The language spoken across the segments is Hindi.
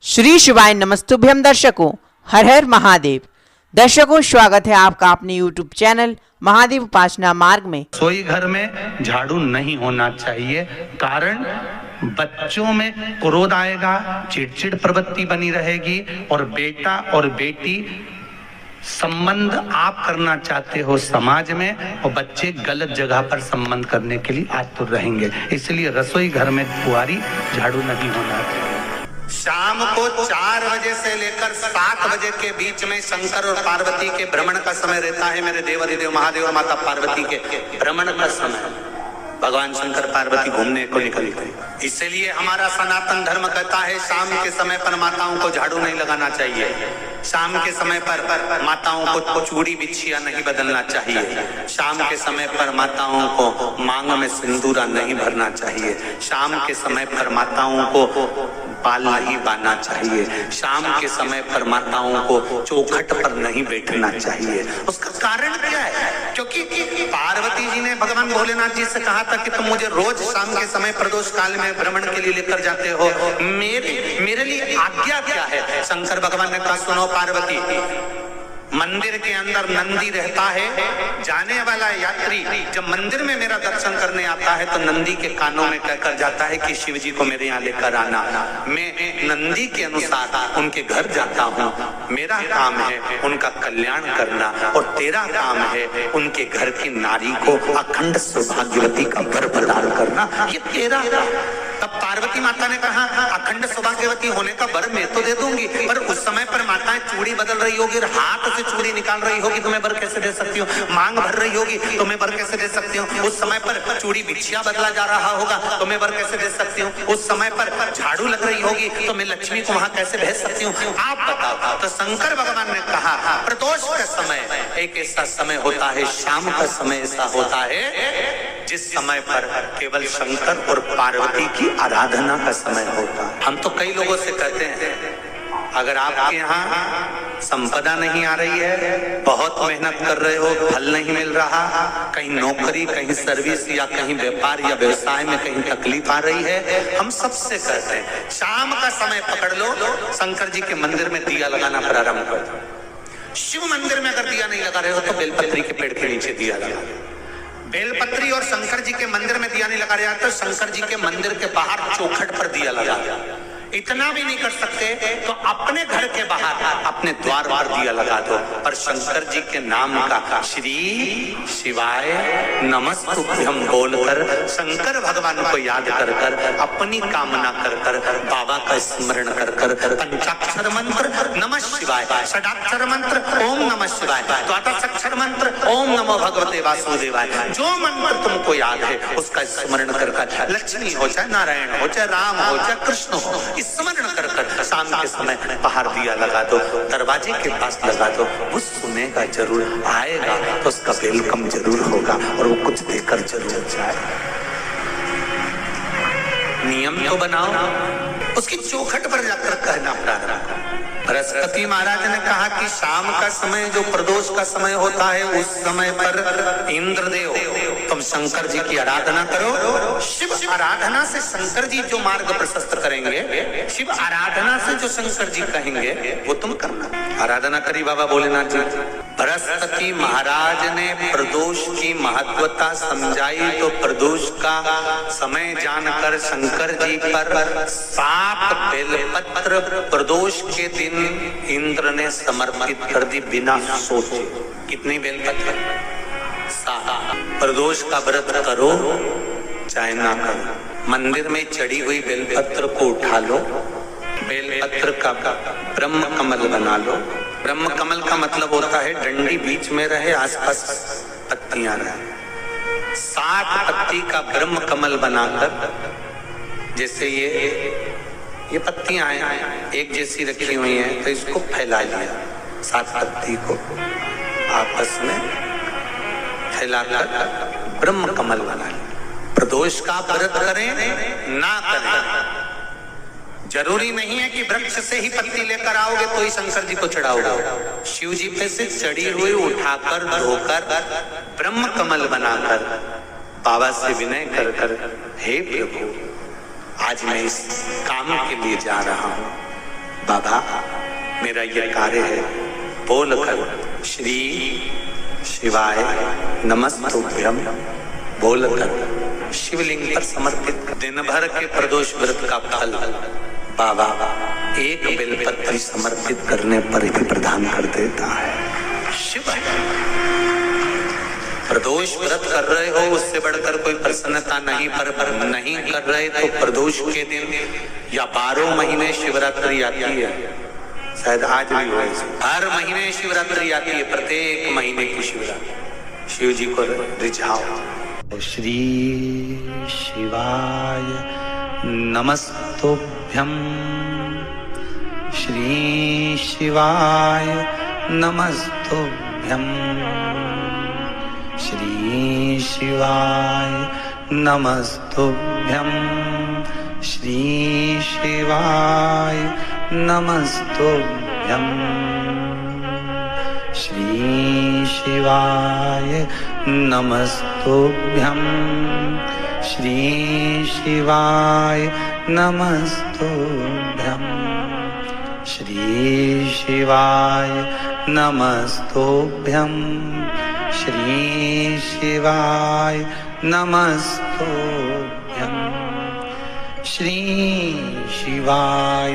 श्री शिवाय नमस्तुभ्यम दर्शकों, हर हर महादेव। दर्शकों, स्वागत है आपका अपने YouTube चैनल महादेव उपासना मार्ग में। रसोई घर में झाड़ू नहीं होना चाहिए, कारण बच्चों में क्रोध आएगा, चिड़चिड़ प्रवृत्ति बनी रहेगी और बेटा और बेटी संबंध आप करना चाहते हो समाज में और बच्चे गलत जगह पर संबंध करने के लिए आतुर रहेंगे। इसलिए रसोई घर में बुआरी झाड़ू नहीं होना चाहिए। शाम को 4 बजे से लेकर 7 बजे के बीच में शंकर और पार्वती के भ्रमण का समय रहता है। मेरे देवाधिदेव महादेव और माता पार्वती के भ्रमण का समय, भगवान शंकर पार्वती घूमने को निकल गए। इसलिए हमारा सनातन धर्म कहता है शाम के समय पर माताओं को झाड़ू नहीं लगाना चाहिए, शाम के समय पर माताओं को चूड़ी बिछिया नहीं बदलना चाहिए, शाम के समय पर माताओं को मांग में सिंदूरा नहीं भरना चाहिए, शाम के समय पर माताओं को बाल नहीं बांधना चाहिए, शाम के समय पर माताओं को चौखट पर नहीं बैठना चाहिए। उसका कारण क्या है? क्योंकि पार्वती जी ने भगवान भोलेनाथ जी से कहा था कि तुम मुझे रोज शाम के समय प्रदोष काल में भ्रमण के लिए लेकर जाते हो, मेरे लिए आज्ञा क्या है? शंकर भगवान ने कहा सुनो पार्वती, मंदिर के अंदर नंदी रहता है, जाने वाला यात्री जब मंदिर में मेरा दर्शन करने आता है तो नंदी के कानों में कहकर जाता है कि शिव जी को मेरे यहाँ लेकर आना। मैं नंदी के अनुसार उनके घर जाता हूँ, मेरा काम है उनका कल्याण करना और तेरा काम है उनके घर की नारी को अखंड सौभाग्यवती का वर प्रदान करना, ये तेरा। तब पार्वती माता ने कहा अखंड सौभाग्यवती होने का वर मैं तो दे दूंगी, पर उस समय पर माताएं चूड़ी बदल रही होगी, हाथ से चूड़ी निकाल रही होगी तो मैं वर कैसे दे सकती हूँ, मांग भर रही होगी तो मैं वर कैसे दे सकती हूँ, उस समय पर चूड़ी बिछिया बदला जा रहा होगा तो मैं वर कैसे दे सकती हूँ, उस समय पर झाड़ू लग रही होगी तो मैं लक्ष्मी को वहां कैसे भेज सकती हूँ, आप बताओ। तो शंकर भगवान ने कहा प्रदोष का समय एक ऐसा समय होता है, शाम का समय ऐसा होता है जिस समय पर केवल शंकर और पार्वती की आराधना का समय होता है। हम तो कई लोगों से कहते हैं अगर आपके यहाँ संपदा नहीं आ रही है, बहुत मेहनत कर रहे हो, फल नहीं मिल रहा, कहीं नौकरी, कहीं सर्विस या कहीं व्यापार या व्यवसाय में कहीं तकलीफ आ रही है, हम सबसे कहते हैं शाम का समय पकड़ लो, शंकर जी के मंदिर में दिया लगाना प्रारंभ कर दो। शिव मंदिर में अगर दिया नहीं लगा रहे हो तो बेलपत्री के पेड़ के नीचे दिया लगा, बेलपत्री और शंकर जी के मंदिर में दिया नहीं लगा रहा तो शंकर जी के मंदिर के बाहर चौखट पर दिया लगा। इतना भी नहीं कर सकते तो अपने घर के बाहर अपने द्वार पर दिया लगा दो, पर शंकर जी के नाम का श्री शिवाय नमस्तुभ्यम बोलकर शंकर भगवान को याद कर कर अपनी कामना कर कर बाबा का स्मरण कर कर पंचाक्षर मंत्र नमः शिवाय, षडाक्षर मंत्र ओम नमः शिवाय, द्वादशाक्षर मंत्र ओम नमो भगवते वासुदेवाय, जो मंत्र तुमको याद है उसका स्मरण कर कर लक्ष्मी हो चाहे नारायण हो चाहे राम हो चाहे कृष्ण हो, स्मरण कर कर शाम के समय बाहर दिया लगा दो, दरवाजे के पास लगा दो, वो सुनेगा जरूर, आएगा तो उसका वेलकम जरूर होगा और वो कुछ देकर जरूर जाए। नियम तो बनाओ, उसकी चौखट पर जाकर कहना प्रारंभ। बृहस्पति महाराज ने कहा कि शाम का समय जो प्रदोष का समय होता है उस समय पर इंद्रदेव तुम शंकर जी की आराधना करो, शिव आराधना से शंकर जी जो मार्ग प्रशस्त करेंगे, शिव आराधना से जो शंकर जी कहेंगे वो तुम करना। आराधना करी बाबा भोलेनाथ जी। बृहस्पति महाराज ने प्रदोष की महत्वता समझाई तो प्रदोष का समय जानकर शंकर जी पर 7 बेलपत्र प्रदोष के दिन इंद्र ने समर्पित कर दी बिना सोचे। कितनी बेलपत्र? 7। प्रदोष का व्रत करो चाहे ना करो, मंदिर में चढ़ी हुई बेलपत्र को उठा लो, बेलपत्र का ब्रह्म कमल बना लो। ब्रह्म कमल का मतलब होता है डंडी बीच में रहे, आसपास पत्तियां रहे। 7 पत्ती का ब्रह्म कमल बनाकर, जैसे ये पत्तियां हैं एक जैसी रखी हुई हैं तो इसको फैला लिया, 7 पत्ती को आपस में फैलाकर ब्रह्म कमल बना लिया। प्रदोष का व्रत करें ना करें जरूरी नहीं है कि वृक्ष से ही पत्ती लेकर आओगे तो ही शंकर जी को चढ़ाओगे। शिव जी पे से चढ़ी हुई उठाकर धोकर ब्रह्म कमल बनाकर बाबा से विनय कर कर हे प्रभु आज मैं इस काम के लिए जा रहा हूँ, बाबा मेरा ये कार्य है, बोलकर श्री शिवाय नमस्तुभ्यम बोलकर शिवलिंग पर समर्पित। दिन भर के प्रदोष व्रत का फल बाबा एक बेलपत्री समर्पित करने पर ही प्रदान कर देता है। शिव प्रदोष व्रत कर रहे हो उससे बढ़कर कोई प्रसन्नता नहीं, पर नहीं कर रहे तो प्रदोष के दिन या 12 महीने शिवरात्रि आती है, शायद आज भी हो, हर महीने शिवरात्रि आती है, प्रत्येक महीने की शिवरात्रि शिव जी को रिझाओ। श्री शिवाय नमस्तुभ्यम, श्री शिवाय नमस्तुभ्यम, श्री शिवाय नमस्तुभ्यम, श्री शिवाय नमस्तुभ्यम, श्री शिवाय नमस्तुभ्यम, श्री शिवाय नमस्तुभ्यम, श्री शिवाय नमस्तुभ्यम, श्री शिवाय नमस्तुभ्यम, श्री शिवाय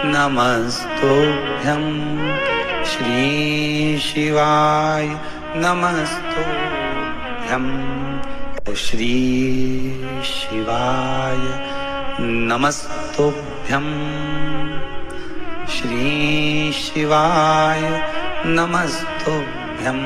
नमस्तुभ्यम, श्री शिवाय नमस्तुभ्यम, श्री शिवाय नमस्तुभ्यम, श्री शिवाय नमस्तुभ्यम,